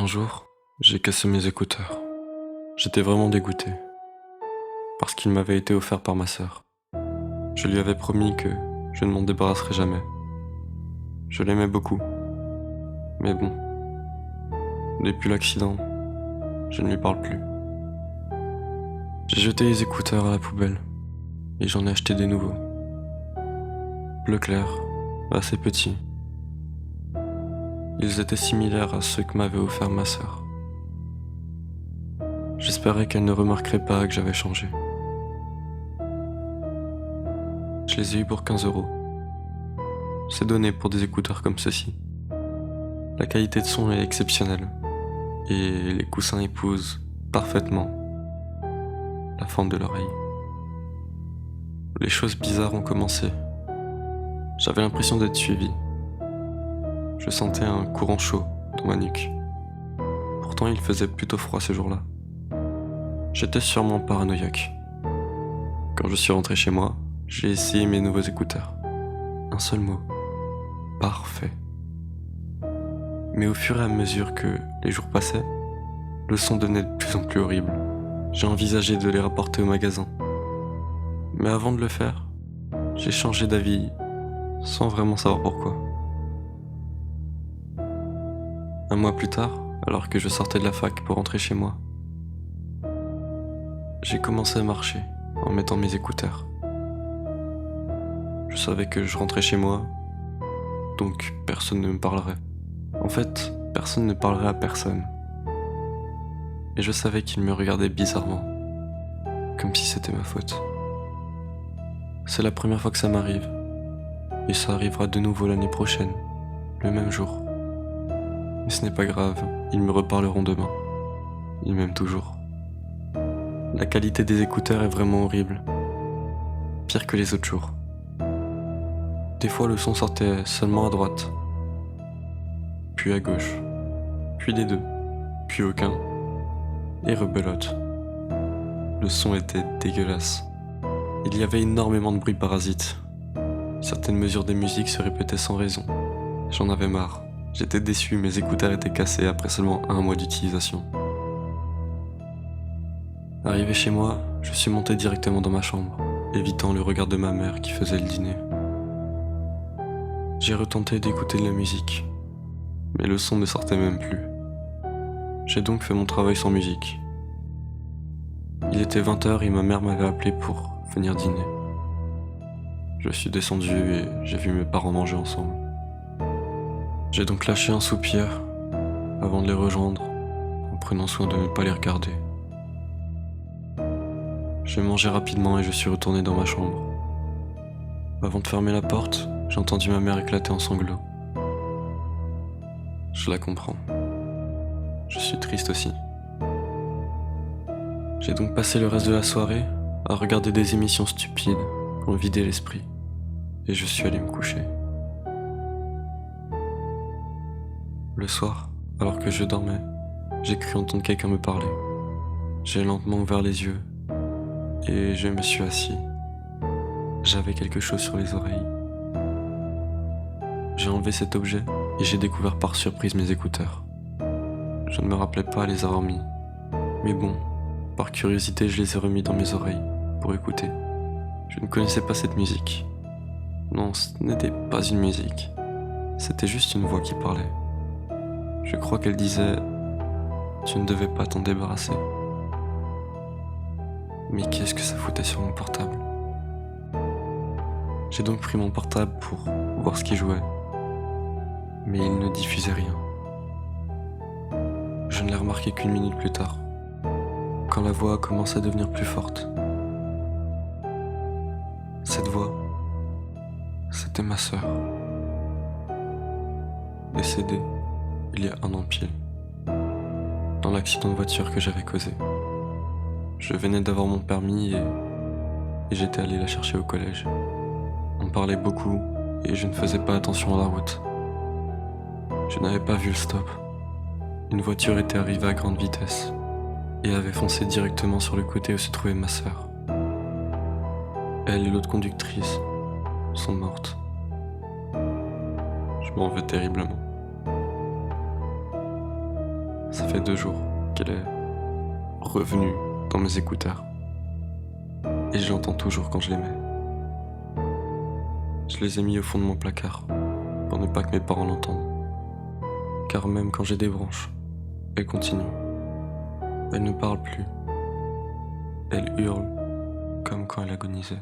Un jour, j'ai cassé mes écouteurs. J'étais vraiment dégoûté, parce qu'ils m'avaient été offerts par ma sœur. Je lui avais promis que je ne m'en débarrasserais jamais. Je l'aimais beaucoup, mais bon, depuis l'accident, je ne lui parle plus. J'ai jeté les écouteurs à la poubelle, et j'en ai acheté des nouveaux. Bleu clair, assez petits. Ils étaient similaires à ceux que m'avait offert ma sœur. J'espérais qu'elle ne remarquerait pas que j'avais changé. Je les ai eus pour 15 €. C'est donné pour des écouteurs comme ceux-ci. La qualité de son est exceptionnelle, et les coussins épousent parfaitement la forme de l'oreille. Les choses bizarres ont commencé. J'avais l'impression d'être suivi. Je sentais un courant chaud dans ma nuque. Pourtant, il faisait plutôt froid ce jour-là. J'étais sûrement paranoïaque. Quand je suis rentré chez moi, j'ai essayé mes nouveaux écouteurs. Un seul mot. Parfait. Mais au fur et à mesure que les jours passaient, le son devenait de plus en plus horrible. J'ai envisagé de les rapporter au magasin. Mais avant de le faire, j'ai changé d'avis sans vraiment savoir pourquoi. Un mois plus tard, alors que je sortais de la fac pour rentrer chez moi, j'ai commencé à marcher en mettant mes écouteurs. Je savais que je rentrais chez moi, donc personne ne me parlerait. En fait, personne ne parlerait à personne. Et je savais qu'ils me regardaient bizarrement, comme si c'était ma faute. C'est la première fois que ça m'arrive, et ça arrivera de nouveau l'année prochaine, le même jour. Mais ce n'est pas grave, ils me reparleront demain. Ils m'aiment toujours. La qualité des écouteurs est vraiment horrible. Pire que les autres jours. Des fois le son sortait seulement à droite, puis à gauche, puis les deux, puis aucun, et rebelote. Le son était dégueulasse. Il y avait énormément de bruit parasite. Certaines mesures des musiques se répétaient sans raison. J'en avais marre. J'étais déçu, mes écouteurs étaient cassés après seulement un mois d'utilisation. Arrivé chez moi, je suis monté directement dans ma chambre, évitant le regard de ma mère qui faisait le dîner. J'ai retenté d'écouter de la musique, mais le son ne sortait même plus. J'ai donc fait mon travail sans musique. Il était 20 h et ma mère m'avait appelé pour venir dîner. Je suis descendu et j'ai vu mes parents manger ensemble. J'ai donc lâché un soupir avant de les rejoindre, en prenant soin de ne pas les regarder. J'ai mangé rapidement et je suis retourné dans ma chambre. Avant de fermer la porte, j'ai entendu ma mère éclater en sanglots. Je la comprends. Je suis triste aussi. J'ai donc passé le reste de la soirée à regarder des émissions stupides pour me vider l'esprit. Et je suis allé me coucher. Le soir, alors que je dormais, j'ai cru entendre quelqu'un me parler. J'ai lentement ouvert les yeux et je me suis assis. J'avais quelque chose sur les oreilles. J'ai enlevé cet objet et j'ai découvert par surprise mes écouteurs. Je ne me rappelais pas les avoir mis. Mais bon, par curiosité, je les ai remis dans mes oreilles pour écouter. Je ne connaissais pas cette musique. Non, ce n'était pas une musique. C'était juste une voix qui parlait. Je crois qu'elle disait « Tu ne devais pas t'en débarrasser ». Mais qu'est-ce que ça foutait sur mon portable? J'ai donc pris mon portable pour voir ce qui jouait. Mais il ne diffusait rien. Je ne l'ai remarqué qu'une minute plus tard, quand la voix a commencé à devenir plus forte. Cette voix, c'était ma sœur, décédée il y a un an pile, dans l'accident de voiture que j'avais causé. Je venais d'avoir mon permis et j'étais allé la chercher au collège. On parlait beaucoup et je ne faisais pas attention à la route. Je n'avais pas vu le stop. Une voiture était arrivée à grande vitesse et avait foncé directement sur le côté où se trouvait ma sœur. Elle et l'autre conductrice sont mortes. Je m'en veux terriblement. Ça fait 2 jours qu'elle est revenue dans mes écouteurs. Et je l'entends toujours quand je les mets. Je les ai mis au fond de mon placard pour ne pas que mes parents l'entendent. Car même quand j'ai des branches, elle continue. Elle ne parle plus. Elle hurle comme quand elle agonisait.